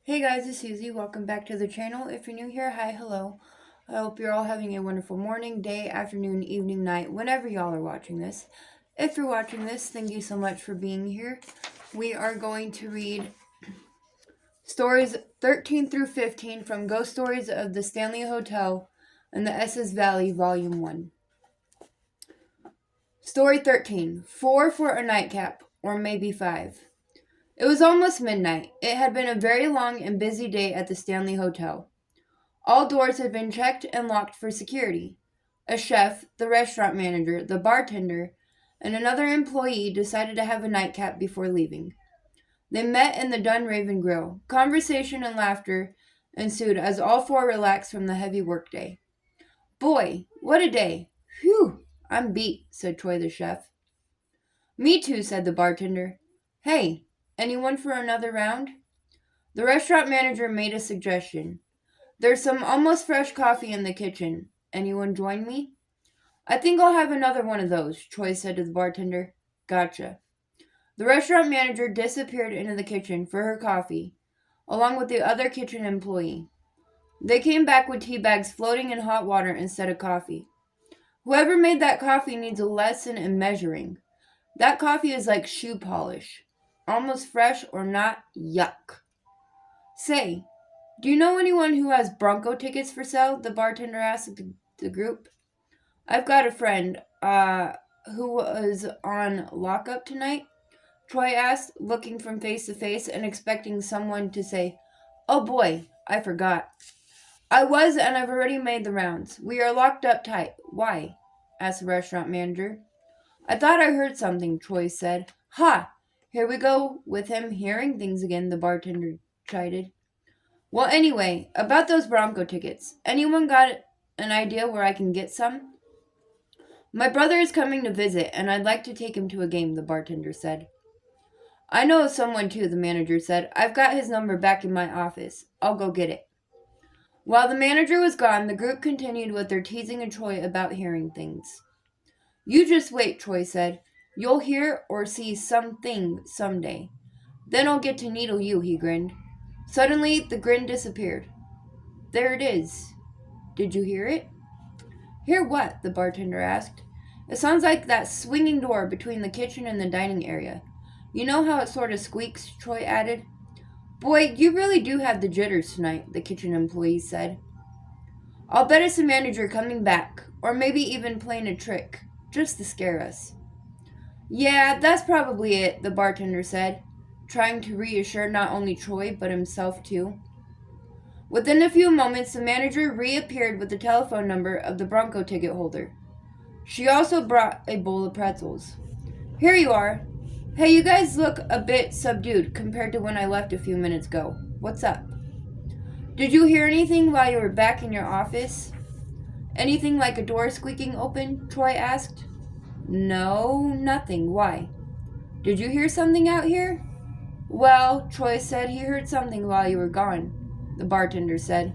Hey guys, it's Susie. Welcome back to the channel. If you're new here, hi, hello. I hope you're all having a wonderful morning, day, afternoon, evening, night, whenever y'all are watching this. If you're watching this, thank you so much for being here. We are going to read stories 13 through 15 from Ghost Stories of the Stanley Hotel and the Estes Valley, Volume 1. Story 13, 4 for a nightcap, or maybe 5. It was almost midnight. It had been a very long and busy day at the Stanley Hotel. All doors had been checked and locked for security. A chef, the restaurant manager, the bartender, and another employee decided to have a nightcap before leaving. They met in the Dunraven Grill. Conversation and laughter ensued as all four relaxed from the heavy workday. Boy, what a day! Phew, I'm beat, said Troy the chef. Me too, said the bartender. Hey, anyone for another round? The restaurant manager made a suggestion. There's some almost fresh coffee in the kitchen. Anyone join me? I think I'll have another one of those, Troy said to the bartender. Gotcha. The restaurant manager disappeared into the kitchen for her coffee, along with the other kitchen employee. They came back with tea bags floating in hot water instead of coffee. Whoever made that coffee needs a lesson in measuring. That coffee is like shoe polish. Almost fresh or not, yuck. Say, do you know anyone who has Bronco tickets for sale? The bartender asked the group. I've got a friend, who was on lockup tonight, Troy asked, looking from face to face and expecting someone to say, Oh boy, I forgot. I was, and I've already made the rounds. We are locked up tight. Why? Asked the restaurant manager. I thought I heard something, Troy said. Ha! Here we go with him hearing things again, the bartender chided. Well, anyway, about those Bronco tickets. Anyone got an idea where I can get some? My brother is coming to visit, and I'd like to take him to a game, the bartender said. I know of someone too, the manager said. I've got his number back in my office. I'll go get it. While the manager was gone, the group continued with their teasing of Troy about hearing things. You just wait, Troy said. You'll hear or see something someday. Then I'll get to needle you, he grinned. Suddenly, the grin disappeared. There it is. Did you hear it? Hear what? The bartender asked. It sounds like that swinging door between the kitchen and the dining area. You know how it sort of squeaks, Troy added. Boy, you really do have the jitters tonight, the kitchen employee said. I'll bet it's the manager coming back, or maybe even playing a trick, just to scare us. Yeah, that's probably it, the bartender said, trying to reassure not only Troy, but himself too. Within a few moments, the manager reappeared with the telephone number of the Bronco ticket holder. She also brought a bowl of pretzels. Here you are. Hey, you guys look a bit subdued compared to when I left a few minutes ago. What's up? Did you hear anything while you were back in your office? Anything like a door squeaking open? Troy asked. No, nothing. Why? Did you hear something out here? Well, Troy said he heard something while you were gone, the bartender said.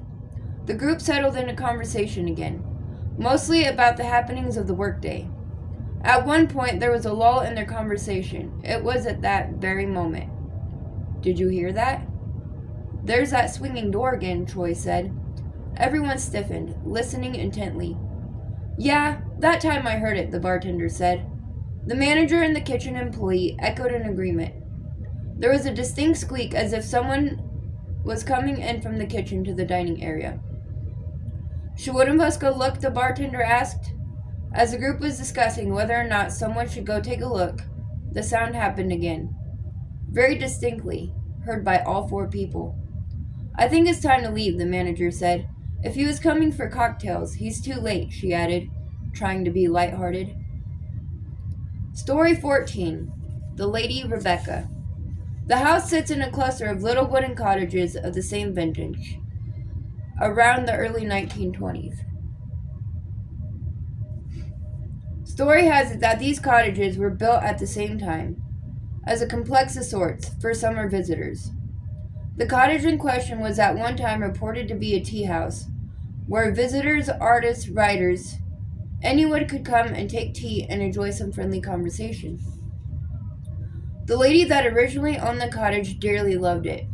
The group settled into conversation again, mostly about the happenings of the workday. At one point, there was a lull in their conversation. It was at that very moment. Did you hear that? There's that swinging door again, Troy said. Everyone stiffened, listening intently. Yeah, that time I heard it, the bartender said. The manager and the kitchen employee echoed in agreement. There was a distinct squeak as if someone was coming in from the kitchen to the dining area. Should one of us go look? The bartender asked. As the group was discussing whether or not someone should go take a look, the sound happened again. Very distinctly, heard by all four people. I think it's time to leave, the manager said. If he was coming for cocktails, he's too late, she added, trying to be lighthearted. Story 14. The Lady Rebecca. The house sits in a cluster of little wooden cottages of the same vintage, around the early 1920s. Story has it that these cottages were built at the same time, as a complex of sorts, for summer visitors. The cottage in question was at one time reported to be a tea house, where visitors, artists, writers, anyone could come and take tea and enjoy some friendly conversation. The lady that originally owned the cottage dearly loved it.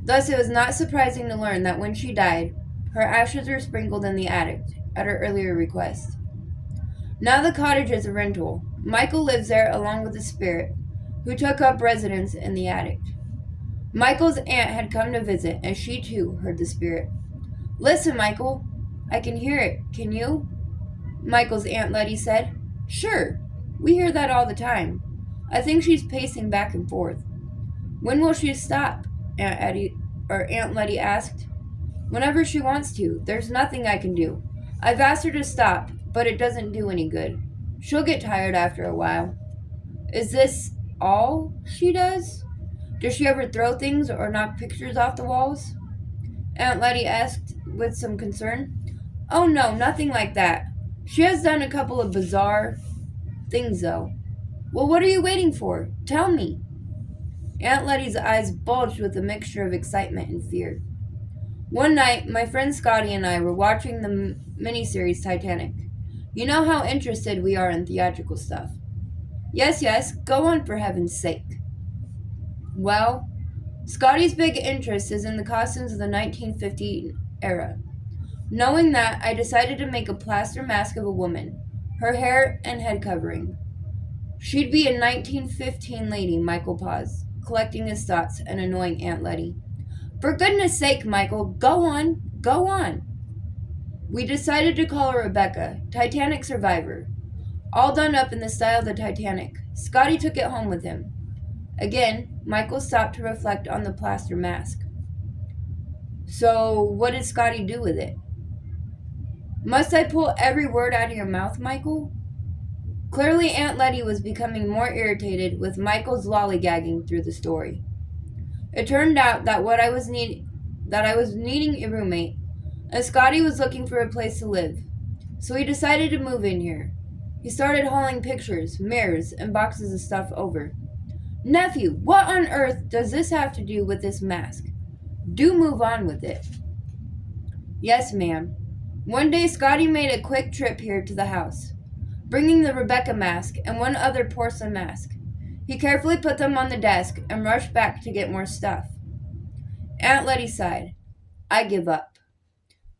Thus, it was not surprising to learn that when she died, her ashes were sprinkled in the attic at her earlier request. Now the cottage is a rental. Michael lives there along with the spirit, who took up residence in the attic. Michael's aunt had come to visit, and she too heard the spirit. Listen, Michael. I can hear it. Can you? Michael's Aunt Letty said. Sure. We hear that all the time. I think she's pacing back and forth. When will she stop? Aunt Letty asked. Whenever she wants to. There's nothing I can do. I've asked her to stop, but it doesn't do any good. She'll get tired after a while. Is this all she does? Does she ever throw things or knock pictures off the walls? Aunt Letty asked with some concern. Oh no, nothing like that. She has done a couple of bizarre things though. Well, what are you waiting for? Tell me. Aunt Letty's eyes bulged with a mixture of excitement and fear. One night, my friend Scotty and I were watching the miniseries Titanic. You know how interested we are in theatrical stuff. Yes, yes, go on for heaven's sake. Well, Scotty's big interest is in the costumes of the 1950 era. Knowing that, I decided to make a plaster mask of a woman, her hair and head covering. She'd be a 1915 lady, Michael paused, collecting his thoughts and annoying Aunt Letty. For goodness sake, Michael, go on, go on. We decided to call her Rebecca, Titanic survivor. All done up in the style of the Titanic. Scotty took it home with him. Again, Michael stopped to reflect on the plaster mask. So, what did Scotty do with it? Must I pull every word out of your mouth, Michael? Clearly, Aunt Letty was becoming more irritated with Michael's lollygagging through the story. It turned out that I was needing a roommate, and Scotty was looking for a place to live. So he decided to move in here. He started hauling pictures, mirrors, and boxes of stuff over. Nephew, what on earth does this have to do with this mask? Do move on with it. Yes, ma'am. One day, Scotty made a quick trip here to the house, bringing the Rebecca mask and one other porcelain mask. He carefully put them on the desk and rushed back to get more stuff. Aunt Letty sighed. I give up.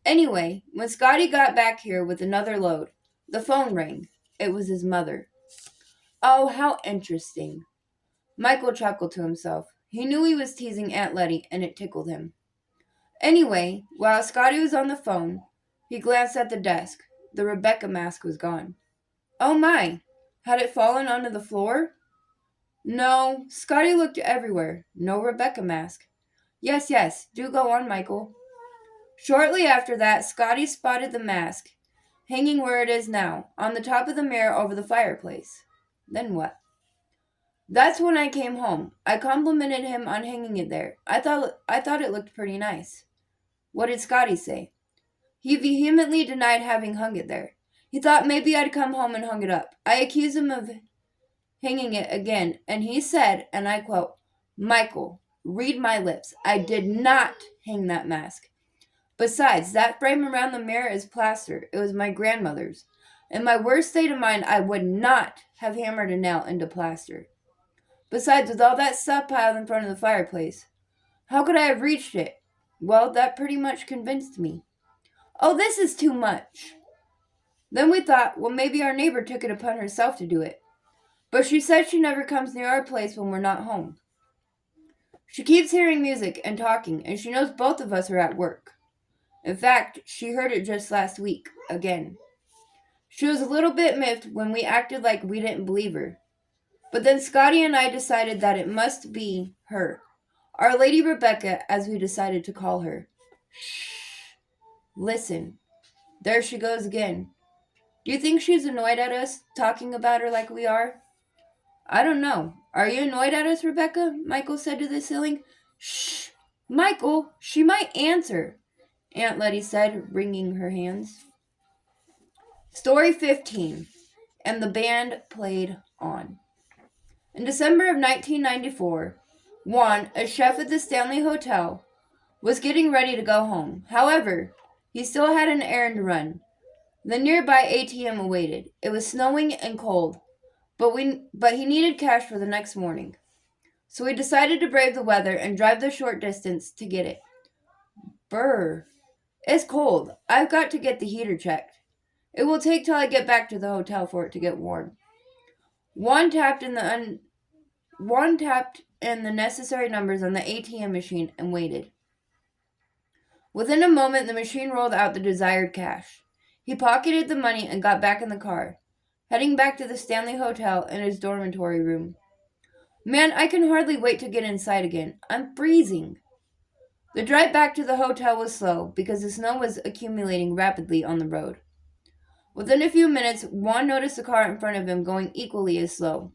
Anyway, when Scotty got back here with another load, the phone rang. It was his mother. Oh, how interesting. Michael chuckled to himself. He knew he was teasing Aunt Letty, and it tickled him. Anyway, while Scotty was on the phone, he glanced at the desk. The Rebecca mask was gone. Oh my! Had it fallen onto the floor? No, Scotty looked everywhere. No Rebecca mask. Yes, yes, do go on, Michael. Shortly after that, Scotty spotted the mask, hanging where it is now, on the top of the mirror over the fireplace. Then what? That's when I came home. I complimented him on hanging it there. I thought it looked pretty nice. What did Scotty say? He vehemently denied having hung it there. He thought maybe I'd come home and hung it up. I accused him of hanging it again, and he said, and I quote, Michael, read my lips. I did not hang that mask. Besides, that frame around the mirror is plaster. It was my grandmother's. In my worst state of mind, I would not have hammered a nail into plaster. Besides, with all that stuff piled in front of the fireplace, how could I have reached it? Well, that pretty much convinced me. Oh, this is too much. Then we thought, well, maybe our neighbor took it upon herself to do it. But she said she never comes near our place when we're not home. She keeps hearing music and talking, and she knows both of us are at work. In fact, she heard it just last week, again. She was a little bit miffed when we acted like we didn't believe her. But then Scotty and I decided that it must be her. Our Lady Rebecca, as we decided to call her. Shh. Listen. There she goes again. Do you think she's annoyed at us, talking about her like we are? I don't know. Are you annoyed at us, Rebecca? Michael said to the ceiling. Shh. Michael, she might answer, Aunt Letty said, wringing her hands. Story 15. And the band played on. In December of 1994, Juan, a chef at the Stanley Hotel, was getting ready to go home. However, he still had an errand to run. The nearby ATM awaited. It was snowing and cold, but he needed cash for the next morning. so we decided to brave the weather and drive the short distance to get it. Brr. It's cold. I've got to get the heater checked. It will take till I get back to the hotel for it to get warm. Juan tapped in the necessary numbers on the ATM machine and waited. Within a moment, the machine rolled out the desired cash. He pocketed the money and got back in the car, heading back to the Stanley Hotel and his dormitory room. Man, I can hardly wait to get inside again. I'm freezing. The drive back to the hotel was slow because the snow was accumulating rapidly on the road. Within a few minutes, Juan noticed the car in front of him going equally as slow.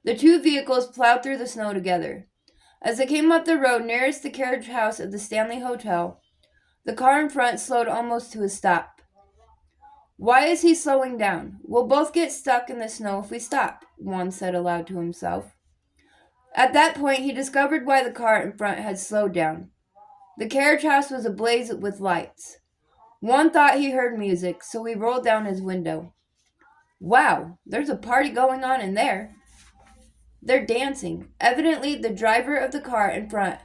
The two vehicles plowed through the snow together. As they came up the road nearest the carriage house of the Stanley Hotel, the car in front slowed almost to a stop. Why is he slowing down? We'll both get stuck in the snow if we stop, Juan said aloud to himself. At that point, he discovered why the car in front had slowed down. The carriage house was ablaze with lights. Juan thought he heard music, so he rolled down his window. Wow, there's a party going on in there. They're dancing. Evidently, the driver of the car in front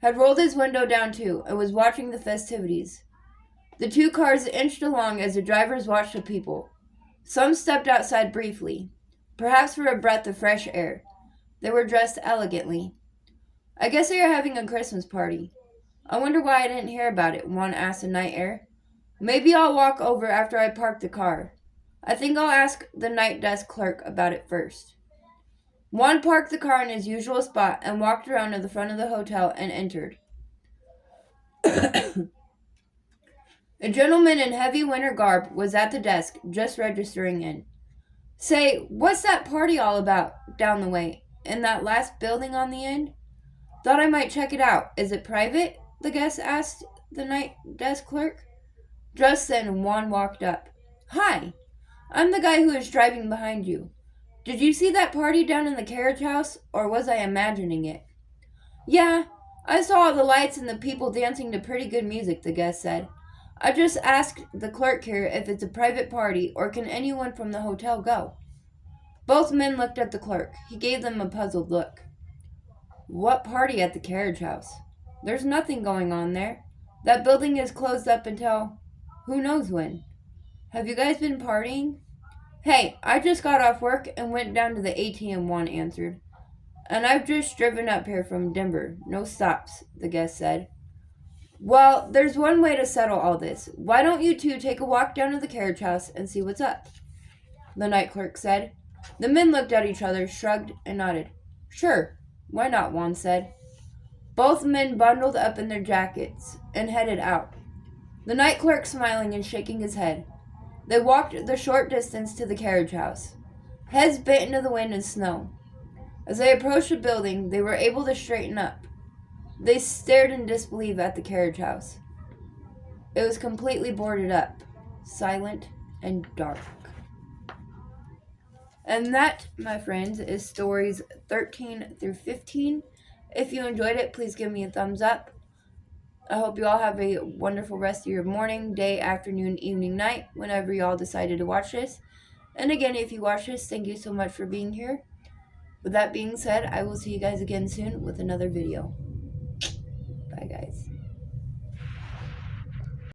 had rolled his window down too and was watching the festivities. The two cars inched along as the drivers watched the people. Some stepped outside briefly, perhaps for a breath of fresh air. They were dressed elegantly. I guess they are having a Christmas party. I wonder why I didn't hear about it, Juan asked the night air. Maybe I'll walk over after I park the car. I think I'll ask the night desk clerk about it first. Juan parked the car in his usual spot and walked around to the front of the hotel and entered. A gentleman in heavy winter garb was at the desk, just registering in. Say, what's that party all about down the way, in that last building on the end? Thought I might check it out. Is it private? The guest asked the night desk clerk. Just then, Juan walked up. Hi, I'm the guy who is driving behind you. Did you see that party down in the carriage house, or was I imagining it? Yeah, I saw all the lights and the people dancing to pretty good music, the guest said. I just asked the clerk here if it's a private party or can anyone from the hotel go. Both men looked at the clerk. He gave them a puzzled look. What party at the carriage house? There's nothing going on there. That building is closed up until who knows when. Have you guys been partying? Hey, I just got off work and went down to the ATM, Juan answered. And I've just driven up here from Denver. No stops, the guest said. Well, there's one way to settle all this. Why don't you two take a walk down to the carriage house and see what's up? The night clerk said. The men looked at each other, shrugged, and nodded. Sure, why not, Juan said. Both men bundled up in their jackets and headed out. The night clerk smiling and shaking his head. They walked the short distance to the carriage house, heads bent into the wind and snow. As they approached the building, they were able to straighten up. They stared in disbelief at the carriage house. It was completely boarded up, silent and dark. And that, my friends, is stories 13 through 15. If you enjoyed it, please give me a thumbs up. I hope you all have a wonderful rest of your morning, day, afternoon, evening, night, whenever you all decided to watch this. And again, if you watch this, thank you so much for being here. With that being said, I will see you guys again soon with another video. Bye, guys.